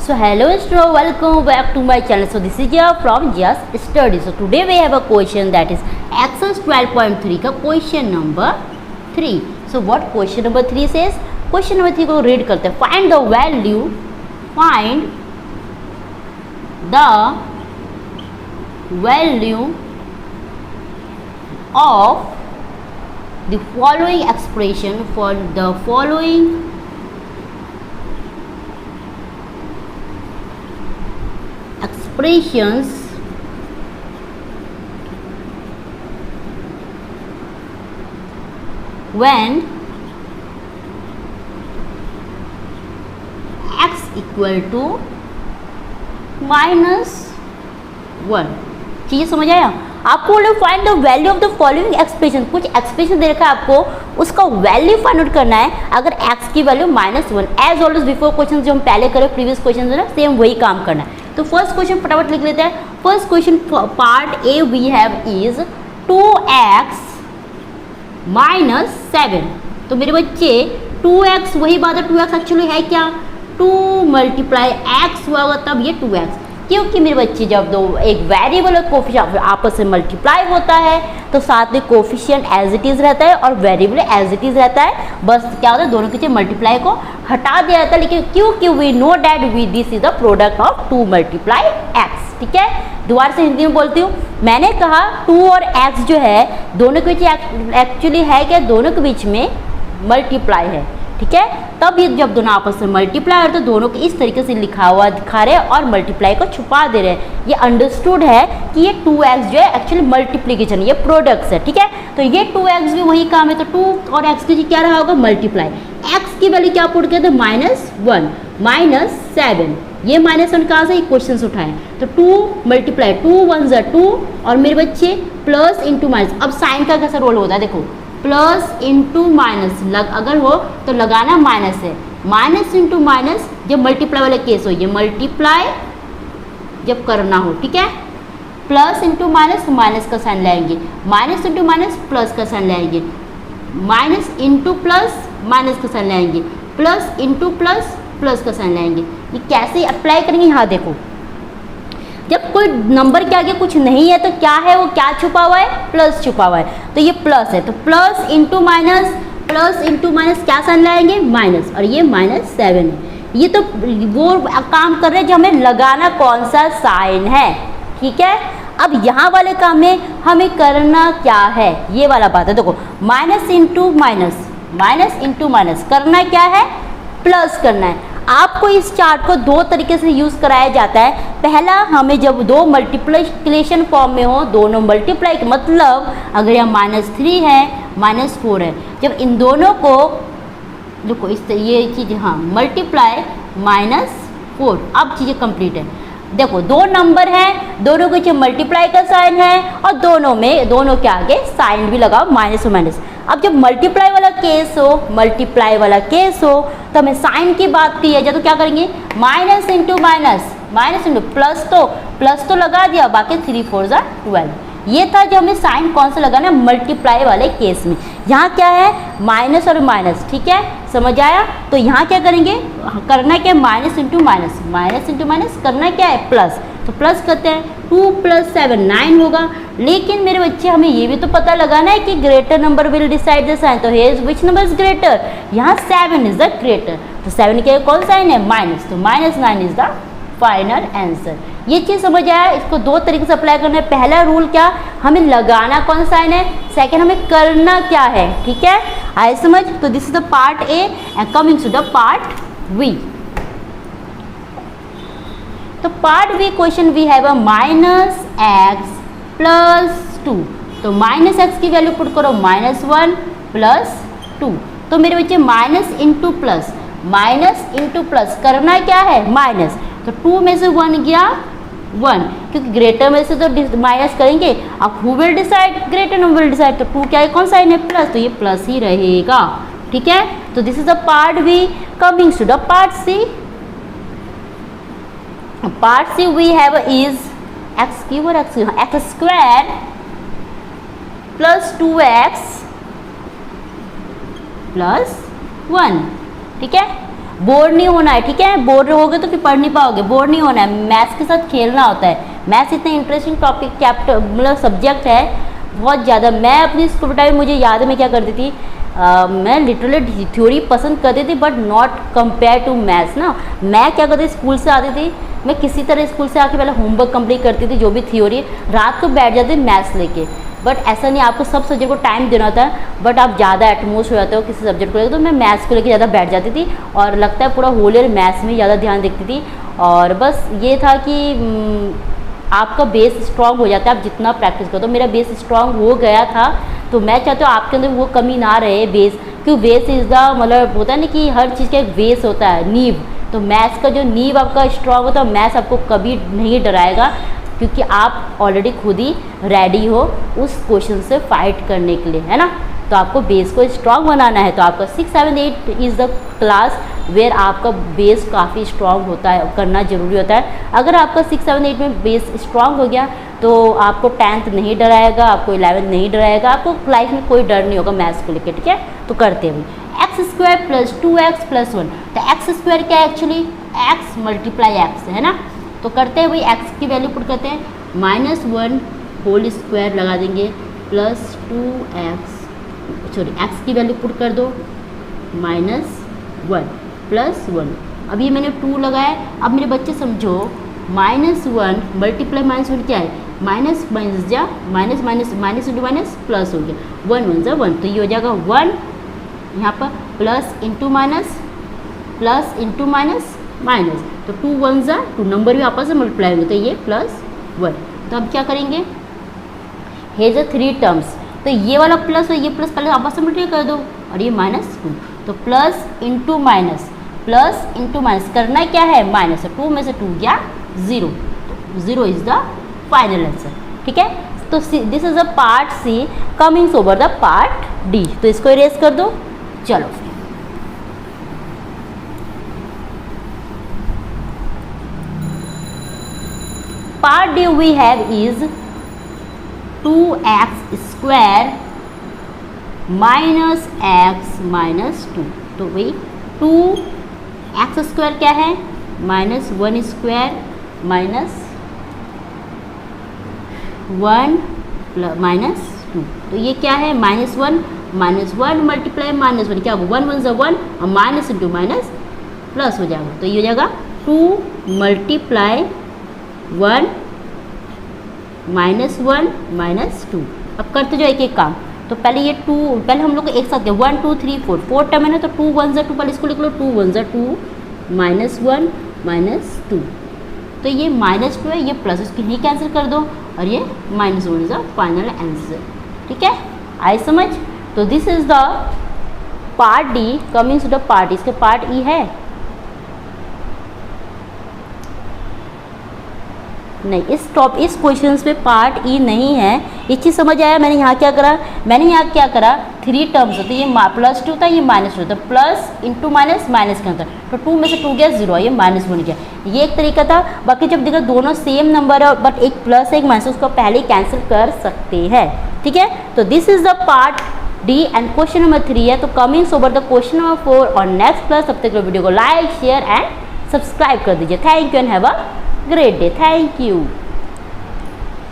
So hello students, welcome back to my channel. So this is Jia from Jia's Study. So today we have a question that is exercise 12.3 का question number 3. So what question number 3 says? Question number 3 को read करते हैं. Find the value of the following expression for the following expressions when x equal to -1. चीज़ें समझ आया? आपको बोले find the value of the following expression. कुछ expression दे रखा है आपको, उसका वैल्यू फाइंड आउट करना है. अगर x की value -1 as always before question जो हम पहले करें प्रीवियस क्वेश्चन ना सेम वही काम करना है. तो फर्स्ट क्वेश्चन फटाफट लिख लेते हैं. First question part A V have is 2x -7. तो मेरे बच्चे 2x वही बात है. 2x एक्चुअली है क्या? 2 × x हुआ होगा तब ये 2x. क्योंकि मेरे बच्चे जब दो एक वेरिएबल और कोफिशिएंट आपस में मल्टीप्लाई होता है तो साथ में कोफिशिएंट एज इट इज़ रहता है और वेरिएबल एज इट इज़ रहता है. बस क्या होता है दोनों के मल्टीप्लाई को हटा दिया जाता है. लेकिन क्योंकि we know that we this is the product of 2 × x. ठीक है, दोबारा से हिंदी में बोलती हूँ. मैंने कहा 2 और x जो है दोनों के बीच एक्चुअली है क्या? दोनों के बीच में मल्टीप्लाई है. ठीक है, तब ये जब दोनों आपस में मल्टीप्लाई होते तो दोनों को इस तरीके से लिखा हुआ दिखा रहे हैं और मल्टीप्लाई को छुपा दे रहे हैं. ये अंडरस्टूड है कि ये 2x जो है एक्चुअली मल्टीप्लिकेशन, ये प्रोडक्ट्स है. ठीक है, तो ये 2x भी वही काम है. तो 2 और x की क्या रहा होगा? मल्टीप्लाई. x की वैल्यू क्या पुट किया था? -1 -7. ये -1 कहाँ से क्वेश्चन उठाए? तो 2 × 2 1 = 2 और मेरे बच्चे प्लस इंटू माइनस. अब साइन का कैसा रोल होता है देखो, प्लस इंटू माइनस अगर हो तो लगाना माइनस है. माइनस इंटू माइनस जब मल्टीप्लाई वाला केस हो, ये मल्टीप्लाई जब करना हो. ठीक है, प्लस इंटू माइनस माइनस का साइन लाएंगे, माइनस इंटू माइनस प्लस का साइन लाएंगे, माइनस इंटू प्लस माइनस का साइन लाएंगे, प्लस इंटू प्लस प्लस का साइन लाएंगे. ये कैसे अप्लाई करेंगे? यहाँ देखो, जब कोई नंबर के आगे कुछ नहीं है तो क्या है वो? क्या छुपा हुआ है? प्लस छुपा हुआ है. तो ये प्लस है तो प्लस इंटू माइनस क्या साइन लाएंगे? माइनस. और ये -7 है. ये तो वो काम कर रहे हैं जो हमें लगाना कौन सा साइन है. ठीक है, अब यहाँ वाले काम में हमें करना क्या है? ये वाला बात है. देखो माइनस इंटू माइनस करना क्या है? प्लस करना है. आपको इस चार्ट को 2 तरीके से यूज़ कराया जाता है. पहला, हमें जब 2 मल्टीप्लिकेशन फॉर्म में हो, दोनों मल्टीप्लाई के मतलब अगर यहाँ -3 है -4 है, जब इन दोनों को देखो इस ये चीज़ हाँ मल्टीप्लाई -4. अब चीज़ें कंप्लीट है. देखो 2 नंबर हैं, दोनों के मल्टीप्लाई का साइन है और दोनों के आगे साइन भी लगाओ माइनस और माइनस. अब जब मल्टीप्लाई वाला केस हो तो हमें साइन की बात की है जब तो क्या करेंगे? माइनस इंटू प्लस तो लगा दिया, बाकी 3 4 = 12. ये था जो हमें साइन कौन सा लगाना है? मल्टीप्लाई वाले केस में. यहाँ क्या है? माइनस और माइनस. ठीक है, समझ आया? तो यहाँ क्या करेंगे? करना क्या है? माइनस इंटू माइनस करना क्या है? प्लस. तो प्लस करते हैं. 2 + 7 9 होगा. लेकिन मेरे बच्चे हमें ये भी तो पता लगाना है कि greater number will decide the sign. तो here which number is greater? यहाँ 7 इज द ग्रेटर. तो 7 के कौन साइन है? माइनस. तो -9 इज द फाइनल आंसर. ये चीज़ समझ आया? इसको 2 तरीके से अप्लाई करना है. पहला रूल क्या? हमें लगाना कौन साइन है. सेकेंड, हमें करना क्या है. ठीक है, आए समझ? तो this is the part A and coming to the part B. तो part B question we have -x + 2. तो -x की वैल्यू पुट करो -1 + 2. तो मेरे बच्चे माइनस इंटू प्लस करना क्या है? माइनस. तो 2 में से 1 गया 1, क्योंकि ग्रेटर में से तो माइनस करेंगे. अब who will decide? Greater number will decide. तो 2 क्या है? कौन साइन है? प्लस. तो ये प्लस ही रहेगा. ठीक है, तो this is the part B. Coming to the part C. Part C we have is x² plus 2x plus 1. ठीक है, बोर नहीं होना है, ठीक है। बोर रहोगे तो फिर पढ़ नहीं पाओगे, बोर नहीं होना है, मैथ्स के साथ खेलना होता है। मैथ्स इतना इंटरेस्टिंग टॉपिक चैप्टर मतलब सब्जेक्ट है बहुत ज़्यादा। मैं अपनी स्कूल टाइम मुझे याद है मैं क्या करती थी, मैं लिटरली थ्योरी पसंद करती थी but not compare to maths ना। मैं क्या करती स्कूल से आती थी, मैं किसी तरह स्कूल से आके पहले होमवर्क कंप्लीट करती थी, जो भी थ्योरी, रात को बैठ जाती मैथ्स लेके। बट ऐसा नहीं, आपको सब सब्जेक्ट को टाइम देना होता है, बट आप ज़्यादा एटमोस्ट हो जाते हो किसी सब्जेक्ट को लेकर। तो मैं मैथ्स को लेकर ज़्यादा बैठ जाती थी और लगता है पूरा होल ईयर मैथ्स में ज़्यादा ध्यान देती थी। और बस ये था कि आपका बेस स्ट्रांग हो जाता है आप जितना प्रैक्टिस करो। तो मेरा बेस स्ट्रांग हो गया था, तो मैं चाहती हूँ आपके अंदर वो कमी ना रहे बेस, क्योंकि बेस इज़ द मतलब होता है ना कि हर चीज़ का एक बेस होता है, नींव। तो मैथ्स का जो नींव आपका स्ट्रांग होता है, मैथ्स आपको कभी नहीं डराएगा, क्योंकि आप ऑलरेडी खुद ही रेडी हो उस क्वेश्चन से फाइट करने के लिए, है ना। तो आपको बेस को स्ट्रांग बनाना है। तो आपका 6, 7, 8 इज़ द क्लास वेयर आपका बेस काफ़ी स्ट्रांग होता है, करना ज़रूरी होता है। अगर आपका 6, 7, 8 में बेस स्ट्रांग हो गया तो आपको 10th नहीं डराएगा, आपको 11th नहीं डराएगा, आपको लाइफ में कोई डर नहीं होगा मैथ्स को लेकर, ठीक है। तो करते हुए x² + 2x + 1। तो x² क्या है एक्चुअली, x × x है ना। तो करते हैं भाई x की वैल्यू पुट करते हैं, -1 होल स्क्वायर लगा देंगे प्लस 2x, सॉरी x की वैल्यू पुट कर दो -1 + 1। अब ये मैंने 2 लगाया। अब मेरे बच्चे समझो -1 × -1 क्या है, माइनस माइनस जा minus minus minus into minus plus हो गया, 1 1 = 1। तो ये हो जाएगा 1 यहाँ पर प्लस इंटू माइनस माइनस, तो 2 1 = 2, नंबर भी आपस में मल्टीप्लाई होंगे, तो ये +1। तो अब क्या करेंगे, हेज 3 टर्म्स, तो ये वाला प्लस और ये प्लस पहले आपस में मल्टीप्लाई कर दो, और ये -2। तो प्लस इंटू माइनस करना क्या है माइनस, 2 में से 2 गया 0, तो 0 इज द फाइनल आंसर, ठीक है। तो this is the part C comings over the part D. तो इसको इरेज कर दो। चलो part D we have is 2x² - x - 2। तो वही 2x² क्या है, -1² - 1 -2। तो ये क्या है -1 × -1 क्या होगा, 1 1 = 1 और माइनस इंटू माइनस प्लस हो जाएगा। तो ये हो जाएगा 2 × 1 -1 - 2। अब करते जो एक एक काम। तो पहले ये 2, पहले हम लोग को एक साथ 1 2 3 4 टर्म है ना, तो 2 1 = 2, पहले इसको लिख लो, 2 1 = 2 -1 - 2। तो ये -2 है, ये प्लस, इसको ही कैंसिल कर दो, और ये -1 इज द फाइनल आंसर, ठीक है। आई समझ। तो this is the part D comings to the part, इसके पार्ट ई है नहीं, इस क्वेश्चन पे पार्ट ई नहीं है। ये चीज़ समझ आया। मैंने यहाँ क्या करा, 3 टर्म्स होते, ये +2 था, ये -2 था, प्लस इंटू माइनस माइनस का होता है, तो 2 में से 2 गया 0, ये -1 गया। ये एक तरीका था। बाकी जब देखो दोनों सेम नंबर है बट एक प्लस एक माइनस, उसको पहले कैंसिल कर सकते हैं, ठीक है। तो this is the part D and question number 3 है। तो comings over the question number 4 और नेक्स्ट क्लास। तब तक वीडियो को लाइक शेयर एंड सब्सक्राइब कर दीजिए। Thank you and have a great day. Thank you.